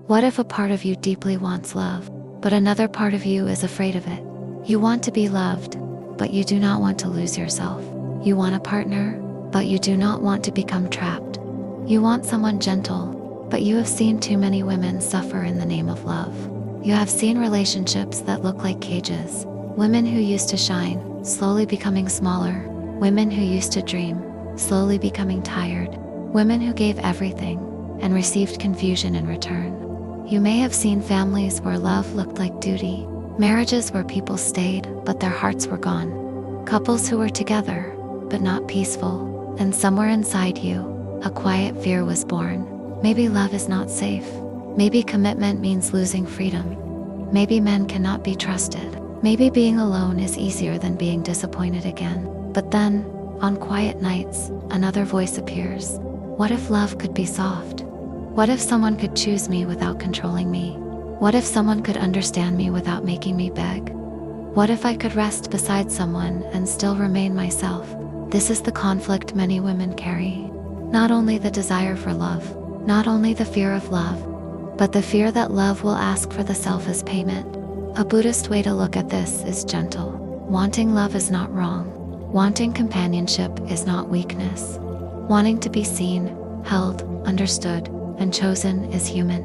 What if a part of you deeply wants love, but another part of you is afraid of it? You want to be loved, but you do not want to lose yourself. You want a partner, but you do not want to become trapped. You want someone gentle, but you have seen too many women suffer in the name of love. You have seen relationships that look like cages. Women who used to shine, slowly becoming smaller. Women who used to dream, slowly becoming tired. Women who gave everything and received confusion in return. You may have seen families where love looked like duty, marriages where people stayed but their hearts were gone, couples who were together but not peaceful, and somewhere inside you, a quiet fear was born. Maybe love is not safe. Maybe commitment means losing freedom. Maybe men cannot be trusted. Maybe being alone is easier than being disappointed again. But then, on quiet nights, another voice appears. What if love could be soft? What if someone could choose me without controlling me? What if someone could understand me without making me beg? What if I could rest beside someone and still remain myself? This is the conflict many women carry. Not only the desire for love, not only the fear of love, but the fear that love will ask for the self as payment. A Buddhist way to look at this is gentle. Wanting love is not wrong. Wanting companionship is not weakness. Wanting to be seen, held, understood, and chosen is human.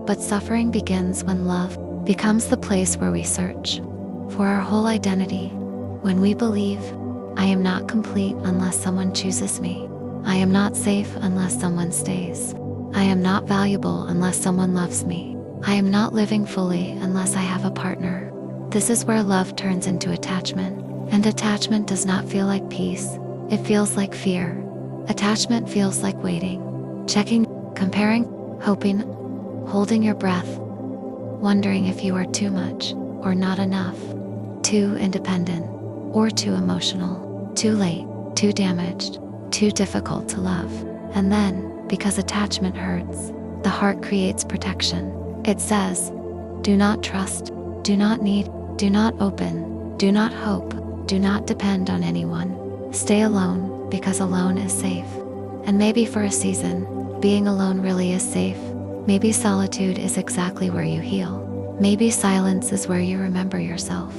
But suffering begins when love becomes the place where we search for our whole identity. When we believe, I am not complete unless someone chooses me. I am not safe unless someone stays. I am not valuable unless someone loves me. I am not living fully unless I have a partner. This is where love turns into attachment. And attachment does not feel like peace. It feels like fear. Attachment feels like waiting, checking, comparing, hoping, holding your breath, wondering if you are too much or not enough, too independent or too emotional, too late, too damaged, too difficult to love. And then, because attachment hurts, the heart creates protection. It says, do not trust, do not need, do not open, do not hope, do not depend on anyone. Stay alone because alone is safe. And maybe for a season, being alone really is safe. Maybe solitude is exactly where you heal. Maybe silence is where you remember yourself.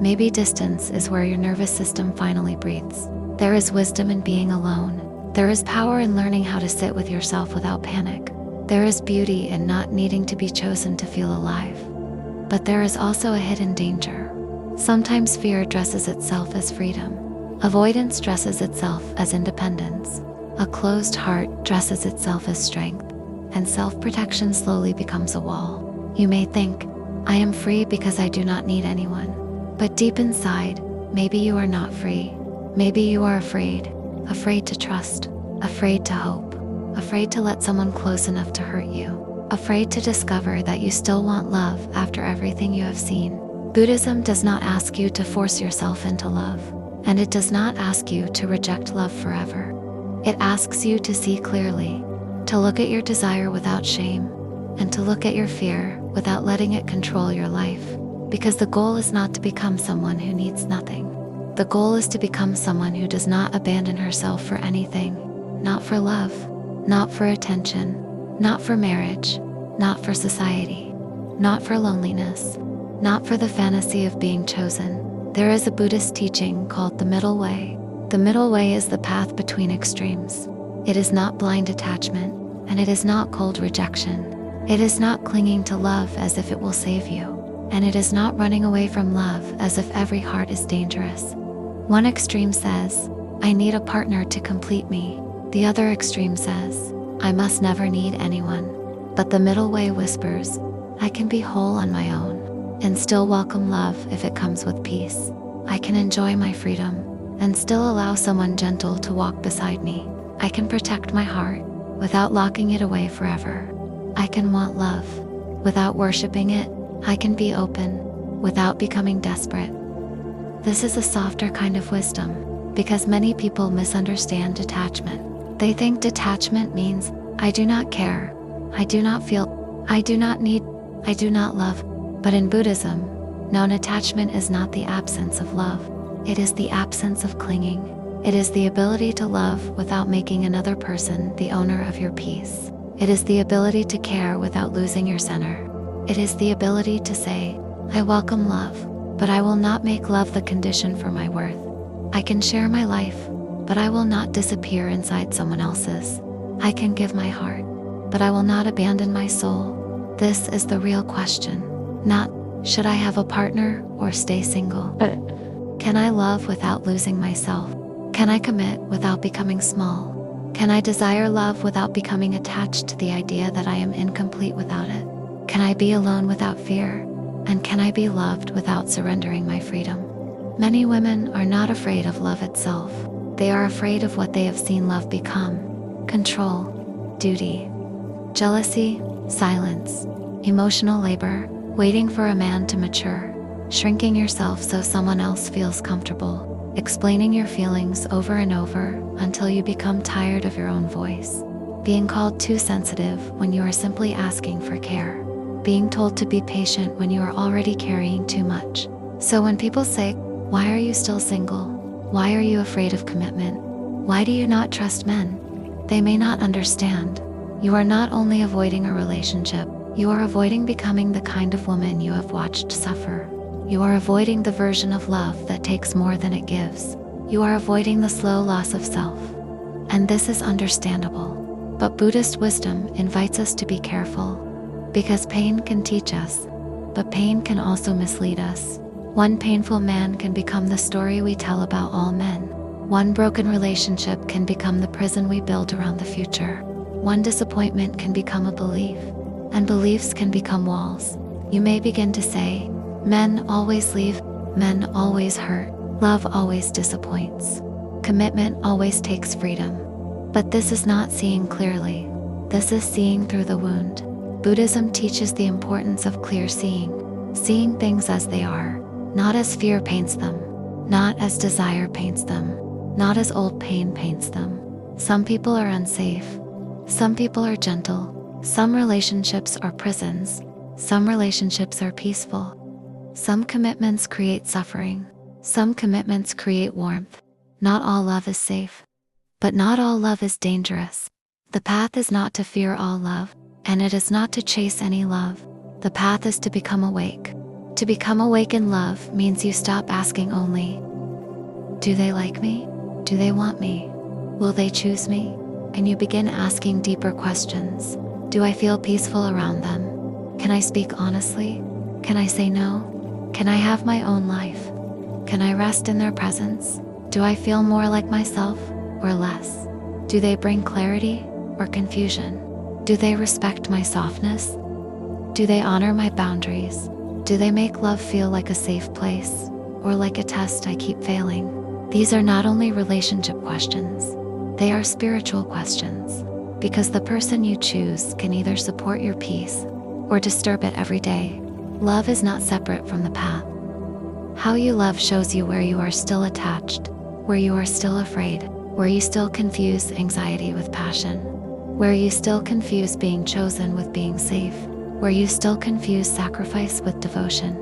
Maybe distance is where your nervous system finally breathes. There is wisdom in being alone. There is power in learning how to sit with yourself without panic. There is beauty in not needing to be chosen to feel alive. But there is also a hidden danger. Sometimes fear dresses itself as freedom. Avoidance dresses itself as independence. A closed heart dresses itself as strength. And self-protection slowly becomes a wall. You may think, I am free because I do not need anyone. But deep inside, maybe you are not free. Maybe you are afraid to trust, afraid to hope, afraid to let someone close enough to hurt you, afraid to discover that you still want love after everything you have seen. Buddhism does not ask you to force yourself into love, and it does not ask you to reject love forever. It asks you to see clearly, to look at your desire without shame, and to look at your fear without letting it control your life. Because the goal is not to become someone who needs nothing. The goal is to become someone who does not abandon herself for anything, not for love, not for attention, not for marriage, not for society, not for loneliness, not for the fantasy of being chosen. There is a Buddhist teaching called the middle way. The middle way is the path between extremes. It is not blind attachment, and it is not cold rejection. It is not clinging to love as if it will save you. And it is not running away from love as if every heart is dangerous. One extreme says, I need a partner to complete me. The other extreme says, I must never need anyone. But the middle way whispers, I can be whole on my own, and still welcome love if it comes with peace. I can enjoy my freedom, and still allow someone gentle to walk beside me. I can protect my heart, without locking it away forever. I can want love, without worshiping it. I can be open, without becoming desperate. This is a softer kind of wisdom, because many people misunderstand detachment. They think detachment means, I do not care, I do not feel, I do not need, I do not love. But in Buddhism, non-attachment is not the absence of love. It is the absence of clinging. It is the ability to love without making another person the owner of your peace. It is the ability to care without losing your center. It is the ability to say, I welcome love, but I will not make love the condition for my worth. I can share my life, but I will not disappear inside someone else's. I can give my heart, but I will not abandon my soul. This is the real question. Not, should I have a partner or stay single? Can I love without losing myself? Can I commit without becoming small? Can I desire love without becoming attached to the idea that I am incomplete without it? Can I be alone without fear? And can I be loved without surrendering my freedom? Many women are not afraid of love itself. They are afraid of what they have seen love become: control, duty, jealousy, silence, emotional labor, waiting for a man to mature, shrinking yourself so someone else feels comfortable, explaining your feelings over and over until you become tired of your own voice, being called too sensitive when you are simply asking for care, being told to be patient when you are already carrying too much. So when people say, why are you still single? Why are you afraid of commitment? Why do you not trust men? They may not understand. You are not only avoiding a relationship, you are avoiding becoming the kind of woman you have watched suffer. You are avoiding the version of love that takes more than it gives. You are avoiding the slow loss of self. And this is understandable. But Buddhist wisdom invites us to be careful, because pain can teach us, but pain can also mislead us. One painful man can become the story we tell about all men. One broken relationship can become the prison we build around the future. One disappointment can become a belief, and beliefs can become walls. You may begin to say, men always leave, men always hurt, love always disappoints, commitment always takes freedom. But this is not seeing clearly. This is seeing through the wound. Buddhism teaches the importance of clear seeing, seeing things as they are, not as fear paints them, not as desire paints them, not as old pain paints them. Some people are unsafe. Some people are gentle. Some relationships are prisons. Some relationships are peaceful. Some commitments create suffering. Some commitments create warmth. Not all love is safe. But not all love is dangerous. The path is not to fear all love, and it is not to chase any love. The path is to become awake. To become awake in love means you stop asking only, do they like me? Do they want me? Will they choose me? And you begin asking deeper questions. Do I feel peaceful around them? Can I speak honestly? Can I say no? Can I have my own life? Can I rest in their presence? Do I feel more like myself or less? Do they bring clarity or confusion? Do they respect my softness? Do they honor my boundaries? Do they make love feel like a safe place, or like a test I keep failing? These are not only relationship questions, they are spiritual questions, because the person you choose can either support your peace or disturb it every day. Love is not separate from the path. How you love shows you where you are still attached, where you are still afraid, where you still confuse anxiety with passion, where you still confuse being chosen with being safe, where you still confuse sacrifice with devotion.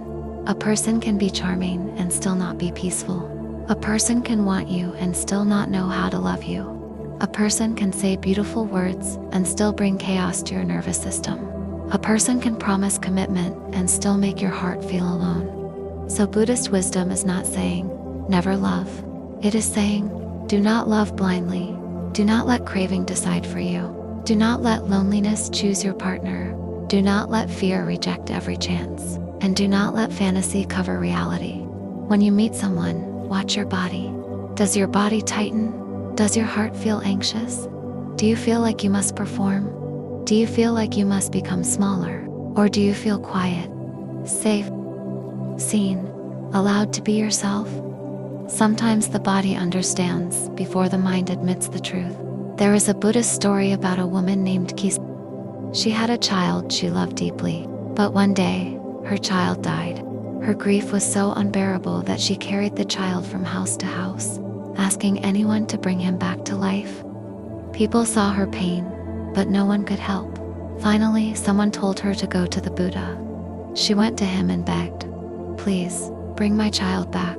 A person can be charming and still not be peaceful. A person can want you and still not know how to love you. A person can say beautiful words and still bring chaos to your nervous system. A person can promise commitment and still make your heart feel alone. So Buddhist wisdom is not saying, never love. It is saying, do not love blindly. Do not let craving decide for you. Do not let loneliness choose your partner. Do not let fear reject every chance. And do not let fantasy cover reality. When you meet someone, watch your body. Does your body tighten? Does your heart feel anxious? Do you feel like you must perform? Do you feel like you must become smaller? Or do you feel quiet, safe, seen, allowed to be yourself? Sometimes the body understands before the mind admits the truth. There is a Buddhist story about a woman named Kisa. She had a child she loved deeply, but one day, her child died. Her grief was so unbearable that she carried the child from house to house, asking anyone to bring him back to life. People saw her pain, but no one could help. Finally, someone told her to go to the Buddha. She went to him and begged, "Please, bring my child back."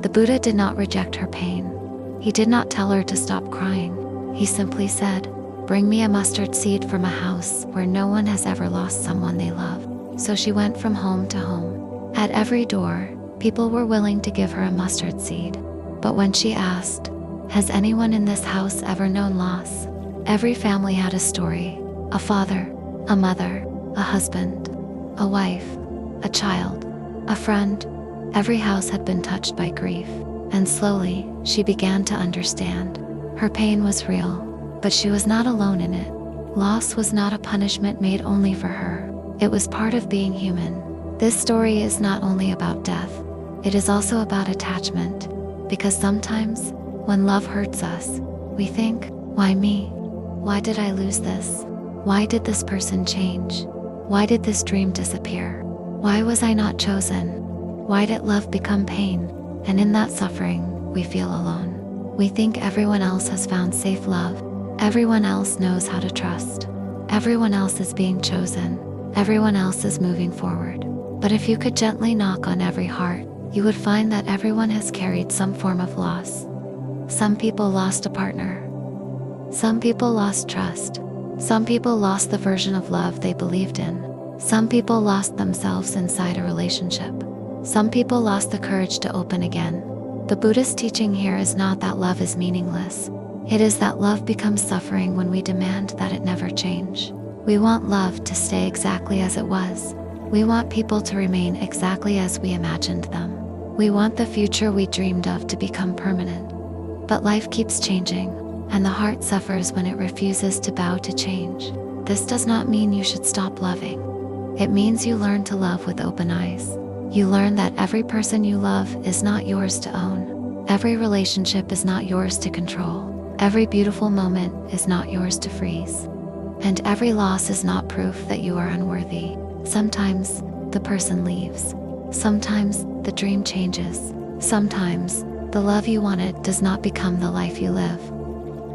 The Buddha did not reject her pain. He did not tell her to stop crying. He simply said, bring me a mustard seed from a house where no one has ever lost someone they love." So she went from home to home. At every door, people were willing to give her a mustard seed. But when she asked, "Has anyone in this house ever known loss?" every family had a story: a father, a mother, a husband, a wife, a child, a friend. Every house had been touched by grief, and slowly she began to understand. Her pain was real, but she was not alone in it. Loss was not a punishment made only for her. It was part of being human. This story is not only about death, it is also about attachment. Because sometimes, when love hurts us, we think, "Why me? Why did I lose this? Why did this person change? Why did this dream disappear? Why was I not chosen? Why did love become pain?" And in that suffering, we feel alone. We think everyone else has found safe love. Everyone else knows how to trust. Everyone else is being chosen. Everyone else is moving forward. But if you could gently knock on every heart, you would find that everyone has carried some form of loss. Some people lost a partner. Some people lost trust. Some people lost the version of love they believed in. Some people lost themselves inside a relationship. Some people lost the courage to open again. The Buddhist teaching here is not that love is meaningless. It is that love becomes suffering when we demand that it never change. We want love to stay exactly as it was. We want people to remain exactly as we imagined them. We want the future we dreamed of to become permanent. But life keeps changing, and the heart suffers when it refuses to bow to change. This does not mean you should stop loving. It means you learn to love with open eyes. You learn that every person you love is not yours to own. Every relationship is not yours to control. Every beautiful moment is not yours to freeze. And every loss is not proof that you are unworthy. Sometimes the person leaves. Sometimes the dream changes. Sometimes the love you wanted does not become the life you live.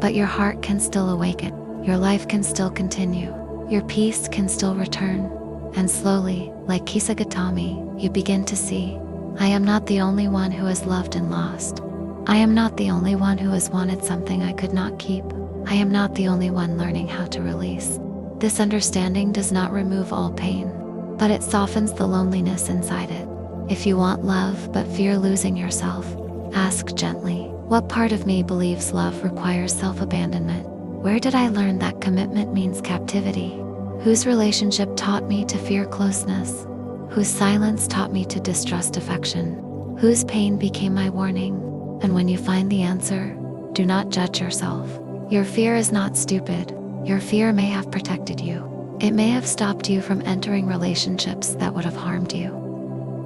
But your heart can still awaken. Your life can still continue. Your peace can still return. And slowly, like Kisagatami, you begin to see, I am not the only one who has loved and lost. I am not the only one who has wanted something I could not keep. I am not the only one learning how to release. This understanding does not remove all pain, but it softens the loneliness inside it. If you want love but fear losing yourself, ask gently, what part of me believes love requires self-abandonment? Where did I learn that commitment means captivity? Whose relationship taught me to fear closeness? Whose silence taught me to distrust affection? Whose pain became my warning? And when you find the answer, do not judge yourself. Your fear is not stupid. Your fear may have protected you. It may have stopped you from entering relationships that would have harmed you.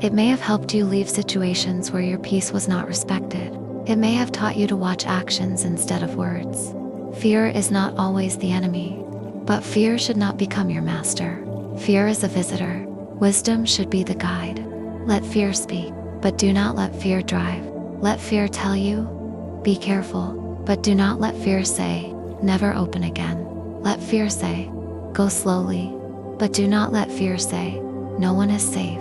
It may have helped you leave situations where your peace was not respected. It may have taught you to watch actions instead of words. Fear is not always the enemy, but fear should not become your master. Fear is a visitor. Wisdom should be the guide. Let fear speak, but do not let fear drive. Let fear tell you, be careful, but do not let fear say, never open again. Let fear say, go slowly, but do not let fear say, no one is safe.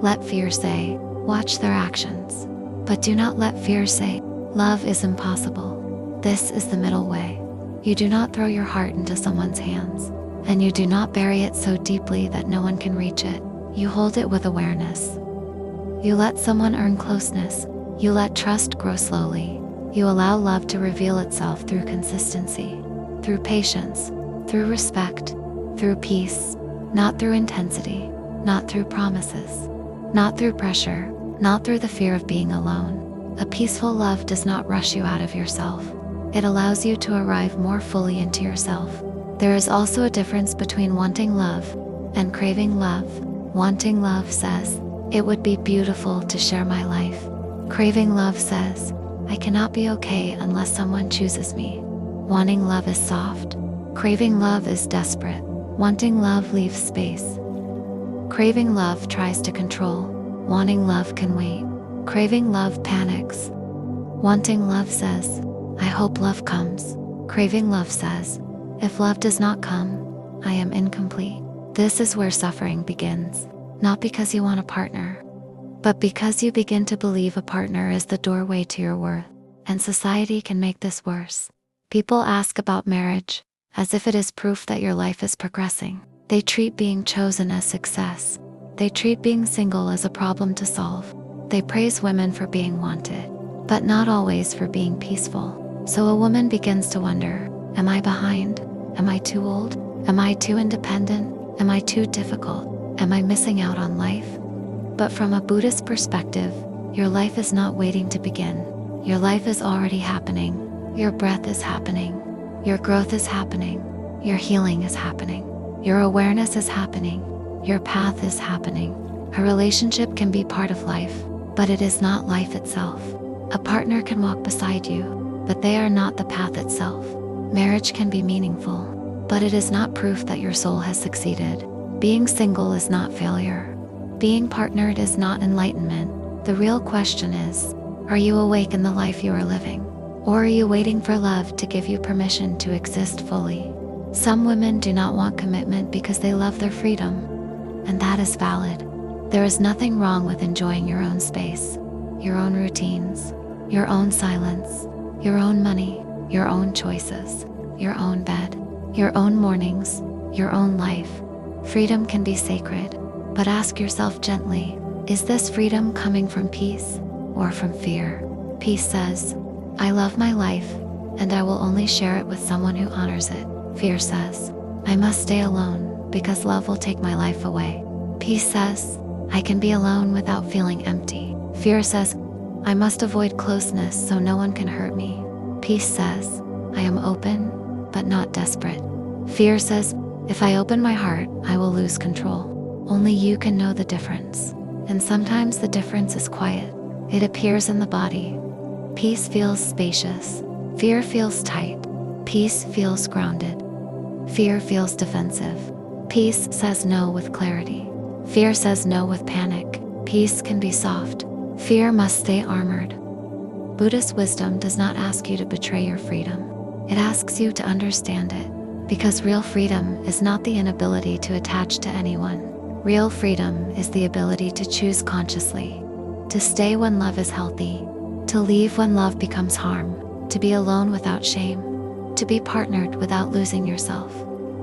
Let fear say, watch their actions, but do not let fear say, love is impossible. This is the middle way. You do not throw your heart into someone's hands, and you do not bury it so deeply that no one can reach it. You hold it with awareness. You let someone earn closeness. You let trust grow slowly. You allow love to reveal itself through consistency, through patience, through respect, through peace, not through intensity, not through promises, not through pressure, not through the fear of being alone. A peaceful love does not rush you out of yourself. It allows you to arrive more fully into yourself. There is also a difference between wanting love and craving love. Wanting love says, it would be beautiful to share my life. Craving love says, I cannot be okay unless someone chooses me. Wanting love is soft. Craving love is desperate. Wanting love leaves space. Craving love tries to control. Wanting love can wait. Craving love panics. Wanting love says, I hope love comes. Craving love says, if love does not come, I am incomplete. This is where suffering begins, not because you want a partner, but because you begin to believe a partner is the doorway to your worth, and society can make this worse. People ask about marriage, as if it is proof that your life is progressing. They treat being chosen as success. They treat being single as a problem to solve. They praise women for being wanted, but not always for being peaceful. So a woman begins to wonder, am I behind? Am I too old? Am I too independent? Am I too difficult? Am I missing out on life? But from a Buddhist perspective, your life is not waiting to begin. Your life is already happening. Your breath is happening. Your growth is happening. Your healing is happening. Your awareness is happening. Your path is happening. A relationship can be part of life, but it is not life itself. A partner can walk beside you, but they are not the path itself. Marriage can be meaningful, but it is not proof that your soul has succeeded. Being single is not failure. Being partnered is not enlightenment. The real question is, are you awake in the life you are living? Or are you waiting for love to give you permission to exist fully? Some women do not want commitment because they love their freedom, and that is valid. There is nothing wrong with enjoying your own space, your own routines, your own silence, your own money, your own choices, your own bed, your own mornings, your own life. Freedom can be sacred, but ask yourself gently, is this freedom coming from peace or from fear? Peace says, I love my life, and I will only share it with someone who honors it. Fear says, I must stay alone because love will take my life away. Peace says, I can be alone without feeling empty. Fear says, I must avoid closeness so no one can hurt me. Peace says, I am open, but not desperate. Fear says, if I open my heart, I will lose control. Only you can know the difference. And sometimes the difference is quiet. It appears in the body. Peace feels spacious. Fear feels tight. Peace feels grounded. Fear feels defensive. Peace says no with clarity. Fear says no with panic. Peace can be soft. Fear must stay armored. Buddhist wisdom does not ask you to betray your freedom. It asks you to understand it. Because real freedom is not the inability to attach to anyone. Real freedom is the ability to choose consciously. To stay when love is healthy. To leave when love becomes harm. To be alone without shame. To be partnered without losing yourself.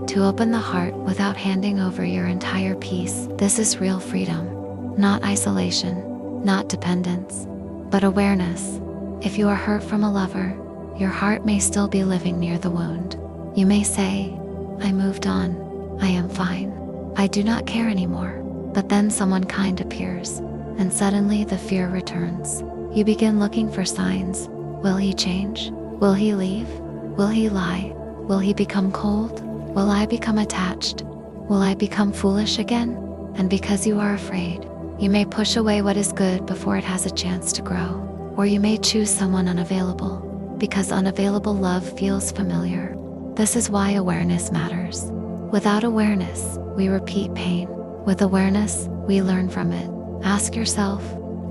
To open the heart without handing over your entire peace. This is real freedom. Not isolation, not dependence, but awareness. If you are hurt from a lover, your heart may still be living near the wound. You may say, I moved on, I am fine, I do not care anymore. But then someone kind appears, and suddenly the fear returns. You begin looking for signs. Will he change? Will he leave? Will he lie? Will he become cold? Will I become attached? Will I become foolish again? And because you are afraid, you may push away what is good before it has a chance to grow. Or you may choose someone unavailable, because unavailable love feels familiar. This is why awareness matters. Without awareness, we repeat pain. With awareness, we learn from it. Ask yourself,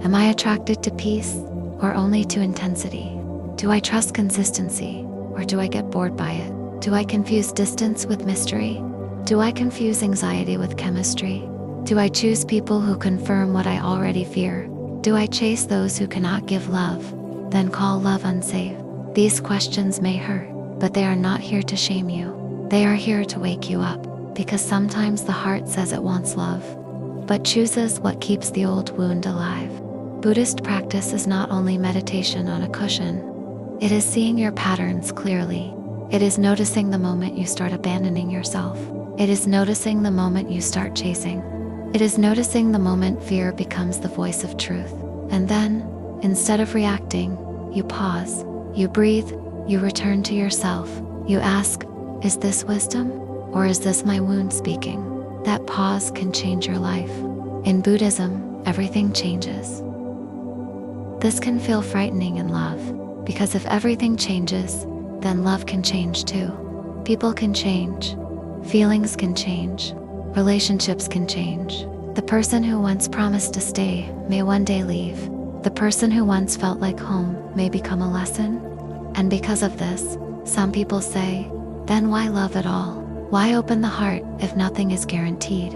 am I attracted to peace or only to intensity? Do I trust consistency or do I get bored by it? Do I confuse distance with mystery? Do I confuse anxiety with chemistry? Do I choose people who confirm what I already fear? Do I chase those who cannot give love, then call love unsafe? These questions may hurt, but they are not here to shame you. They are here to wake you up, because sometimes the heart says it wants love, but chooses what keeps the old wound alive. Buddhist practice is not only meditation on a cushion. It is seeing your patterns clearly. It is noticing the moment you start abandoning yourself. It is noticing the moment you start chasing. It is noticing the moment fear becomes the voice of truth. And then, instead of reacting, you pause, you breathe, you return to yourself. You ask, is this wisdom? Or is this my wound speaking? That pause can change your life. In Buddhism, everything changes. This can feel frightening in love, because if everything changes, then love can change too. People can change. Feelings can change. Relationships can change. The person who once promised to stay may one day leave. The person who once felt like home may become a lesson. And because of this, some people say, then why love at all? Why open the heart if nothing is guaranteed?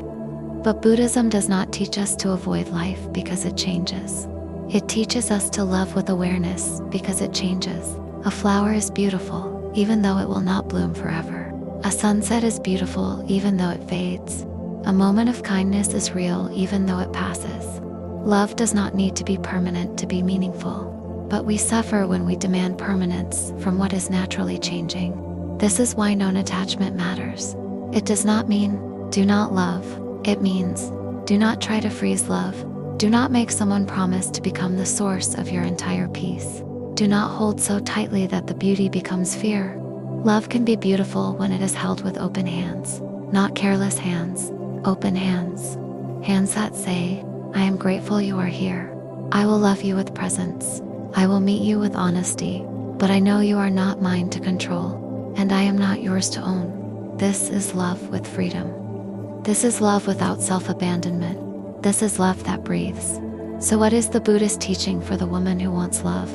But Buddhism does not teach us to avoid life because it changes. It teaches us to love with awareness because it changes. A flower is beautiful, even though it will not bloom forever. A sunset is beautiful even though it fades. A moment of kindness is real even though it passes. Love does not need to be permanent to be meaningful, but we suffer when we demand permanence from what is naturally changing. This is why non-attachment matters. It does not mean, do not love. It means, do not try to freeze love. Do not make someone promise to become the source of your entire peace. Do not hold so tightly that the beauty becomes fear. Love can be beautiful when it is held with open hands, not careless hands, open hands. Hands that say, I am grateful you are here. I will love you with presence. I will meet you with honesty, but I know you are not mine to control, and I am not yours to own. This is love with freedom. This is love without self-abandonment. This is love that breathes. So what is the Buddhist teaching for the woman who wants love,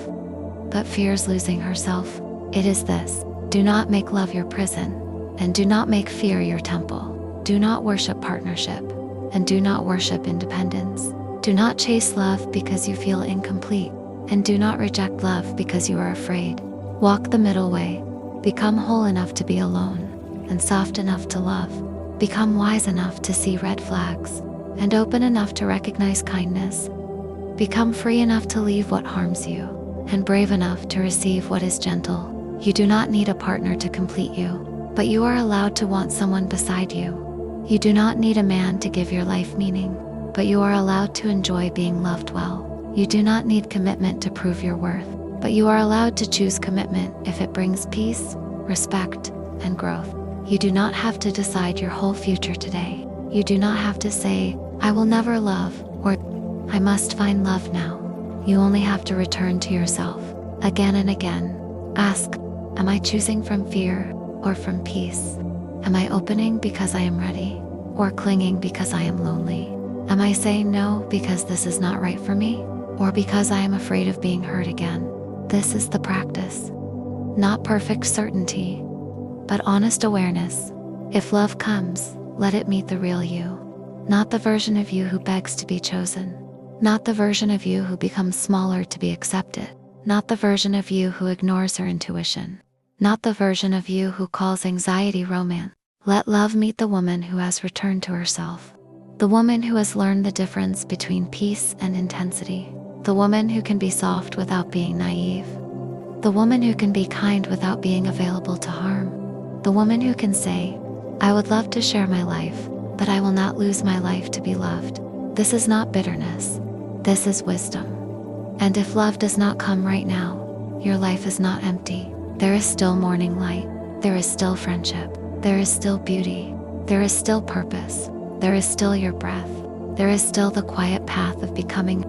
but fears losing herself? It is this: do not make love your prison, and do not make fear your temple. Do not worship partnership, and do not worship independence. Do not chase love because you feel incomplete, and do not reject love because you are afraid. Walk the middle way. Become whole enough to be alone, and soft enough to love. Become wise enough to see red flags, and open enough to recognize kindness. Become free enough to leave what harms you, and brave enough to receive what is gentle. You do not need a partner to complete you, but you are allowed to want someone beside you. You do not need a man to give your life meaning, but you are allowed to enjoy being loved well. You do not need commitment to prove your worth, but you are allowed to choose commitment if it brings peace, respect, and growth. You do not have to decide your whole future today. You do not have to say, I will never love, or I must find love now. You only have to return to yourself, again and again. Ask, am I choosing from fear or from peace? Am I opening because I am ready, or clinging because I am lonely? Am I saying no because this is not right for me, or because I am afraid of being hurt again? This is the practice. Not perfect certainty, but honest awareness. If love comes, let it meet the real you. Not the version of you who begs to be chosen. Not the version of you who becomes smaller to be accepted. Not the version of you who ignores her intuition. Not the version of you who calls anxiety romance. Let love meet the woman who has returned to herself. The woman who has learned the difference between peace and intensity. The woman who can be soft without being naive. The woman who can be kind without being available to harm. The woman who can say, I would love to share my life, but I will not lose my life to be loved. This is not bitterness. This is wisdom. And if love does not come right now, your life is not empty. There is still morning light. There is still friendship. There is still beauty. There is still purpose. There is still your breath. There is still the quiet path of becoming.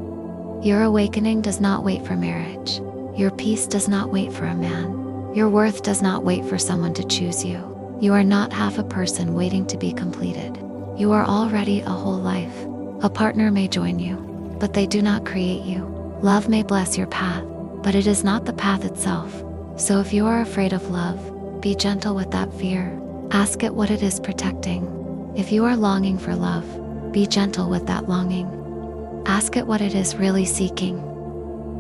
Your awakening does not wait for marriage. Your peace does not wait for a man. Your worth does not wait for someone to choose you. You are not half a person waiting to be completed. You are already a whole life. A partner may join you, but they do not create you. Love may bless your path, but it is not the path itself. So if you are afraid of love, be gentle with that fear. Ask it what it is protecting. If you are longing for love, be gentle with that longing. Ask it what it is really seeking.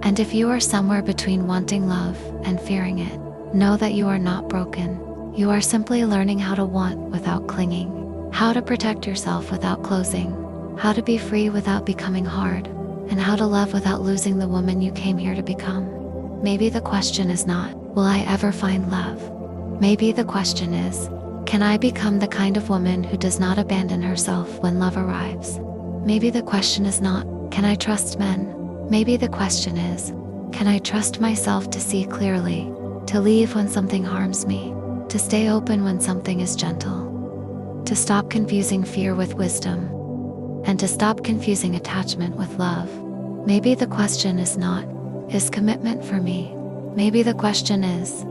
And if you are somewhere between wanting love and fearing it, know that you are not broken. You are simply learning how to want without clinging, how to protect yourself without closing, how to be free without becoming hard, and how to love without losing the woman you came here to become. Maybe the question is not, will I ever find love? Maybe the question is, can I become the kind of woman who does not abandon herself when love arrives? Maybe the question is not, can I trust men? Maybe the question is, can I trust myself to see clearly, to leave when something harms me, to stay open when something is gentle, to stop confusing fear with wisdom, and to stop confusing attachment with love? Maybe the question is not, is commitment for me? Maybe the question is,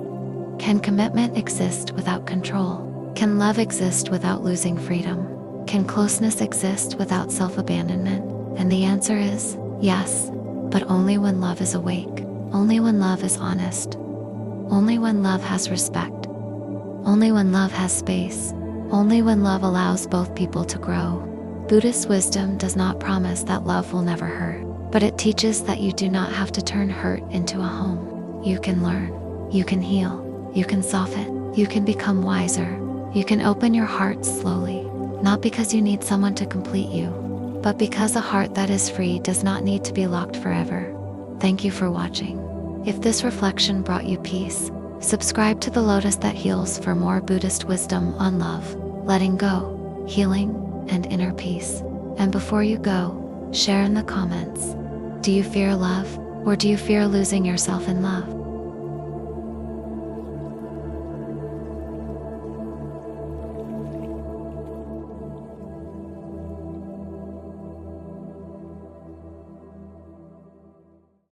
can commitment exist without control? Can love exist without losing freedom? Can closeness exist without self-abandonment? And the answer is, yes, but only when love is awake, only when love is honest, only when love has respect, only when love has space, only when love allows both people to grow. Buddhist wisdom does not promise that love will never hurt, but it teaches that you do not have to turn hurt into a home. You can learn, you can heal, you can soften, you can become wiser, You can open your heart slowly, not because you need someone to complete you, but because a heart that is free does not need to be locked forever. Thank you for watching. If this reflection brought you peace, subscribe to The Lotus That Heals for more Buddhist wisdom on love, letting go, healing, and inner peace. And before you go, share in the comments. Do you fear love, or do you fear losing yourself in love?